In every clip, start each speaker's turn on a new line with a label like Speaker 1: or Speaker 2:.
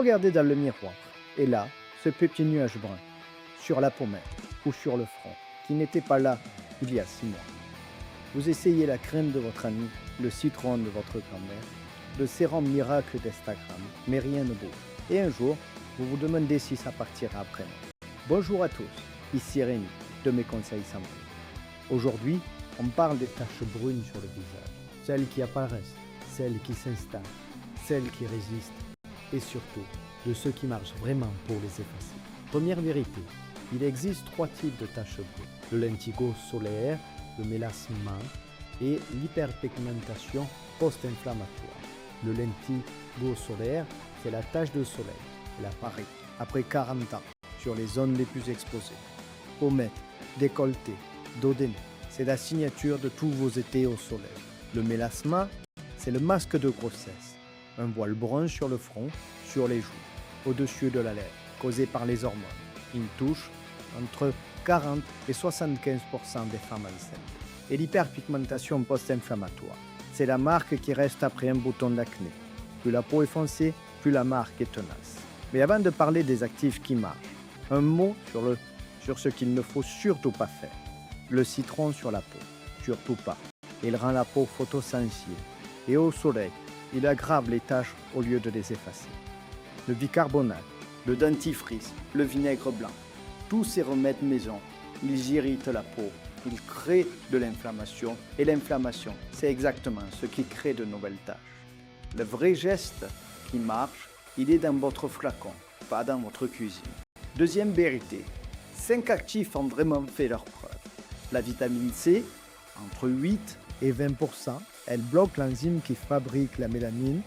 Speaker 1: regardez dans le miroir, et là, ce petit nuage brun, sur la pommette ou sur le front, qui n'était pas là il y a 6 mois. Vous essayez la crème de votre ami, le citron de votre grand-mère, le sérum miracle d'Instagram, mais rien ne bouge. Et un jour, vous vous demandez si ça partira après. Bonjour à tous, ici Rémi, de Mes Conseils Santé. Aujourd'hui, on parle des taches brunes sur le visage, celles qui apparaissent, celles qui s'installent, celles qui résistent, et surtout, de ceux qui marchent vraiment pour les effacer. Première vérité, il existe 3 types de taches brunes, le lentigo solaire, le mélasma et l'hyperpigmentation post-inflammatoire. Le lentigo solaire, c'est la tache de soleil. Elle apparaît après 40 ans sur les zones les plus exposées. Pommettes, décolleté, dos de nez, c'est la signature de tous vos étés au soleil. Le mélasma, c'est le masque de grossesse. Un voile brun sur le front, sur les joues, au-dessus de la lèvre, causé par les hormones. Il touche entre 40 et 75% des femmes enceintes. Et l'hyperpigmentation post-inflammatoire, c'est la marque qui reste après un bouton d'acné. Plus la peau est foncée, plus la marque est tenace. Mais avant de parler des actifs qui marchent, un mot sur ce qu'il ne faut surtout pas faire. Le citron sur la peau, surtout pas. Il rend la peau photosensible. Et au soleil, il aggrave les taches au lieu de les effacer. Le bicarbonate, le dentifrice, le vinaigre blanc, tous ces remèdes maison, ils irritent la peau, ils créent de l'inflammation. Et l'inflammation, c'est exactement ce qui crée de nouvelles taches. Le vrai geste qui marche, il est dans votre flacon, pas dans votre cuisine. Deuxième vérité, 5 actifs ont vraiment fait leur preuve. La vitamine C, entre 8 et 20%, elle bloque l'enzyme qui fabrique la mélanine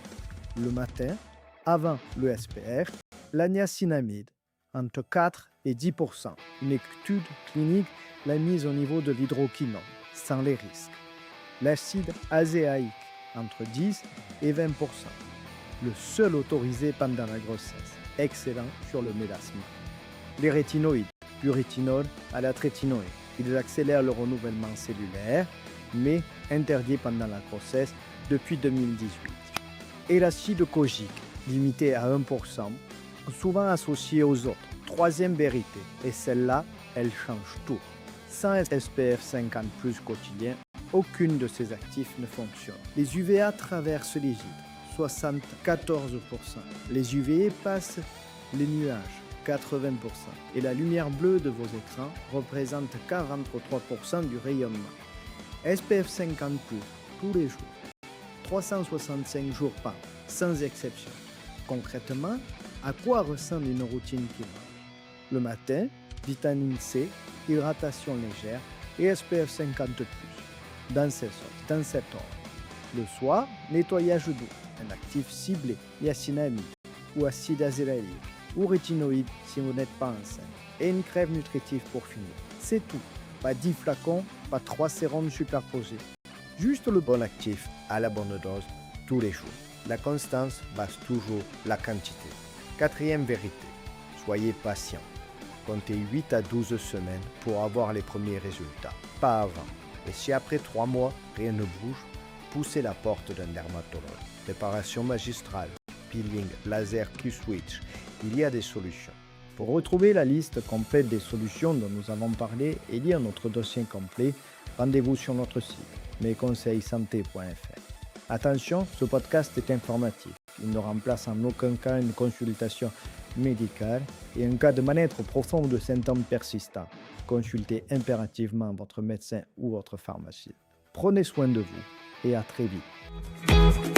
Speaker 1: le matin, avant le SPF. La niacinamide, entre 4 et 10%. Une étude clinique l'a mise au niveau de l'hydroquinone, sans les risques. L'acide azéaïque, entre 10 et 20%. Le seul autorisé pendant la grossesse, excellent sur le mélasme. Les rétinoïdes, du rétinol à la trétinoïde. Ils accélèrent le renouvellement cellulaire, mais interdits pendant la grossesse depuis 2018. Et l'acide kojique, limité à 1%, souvent associé aux autres. Troisième vérité, et celle-là, elle change tout. Sans SPF 50+ quotidien, aucune de ces actifs ne fonctionne. Les UVA traversent les gîtes, 74%. Les UVA passent les nuages, 80%. Et la lumière bleue de vos écrans représente 43% du rayonnement. SPF 50+, tous les jours, 365 jours par an, sans exception. Concrètement, à quoi ressemble une routine qui marche? Le matin, vitamine C, hydratation légère et SPF 50+, dans cet ordre. Le soir, nettoyage doux, un actif ciblé, niacinamide ou acide azélaïque ou rétinoïde si vous n'êtes pas enceinte, et une crème nutritive pour finir. C'est tout. Pas 10 flacons, pas 3 sérums superposés. Juste le bon actif à la bonne dose tous les jours. La constance base toujours la quantité. Quatrième vérité, soyez patient. Comptez 8 à 12 semaines pour avoir les premiers résultats, pas avant. Et si après 3 mois, rien ne bouge, poussez la porte d'un dermatologue. Préparation magistrale, peeling, laser, Q-switch, il y a des solutions. Pour retrouver la liste complète des solutions dont nous avons parlé et lire notre dossier complet, rendez-vous sur notre site mesconseilssanté.fr. Attention, ce podcast est informatif. Il ne remplace en aucun cas une consultation médicale et en cas de mal-être profond ou de symptômes persistants, consultez impérativement votre médecin ou votre pharmacien. Prenez soin de vous et à très vite.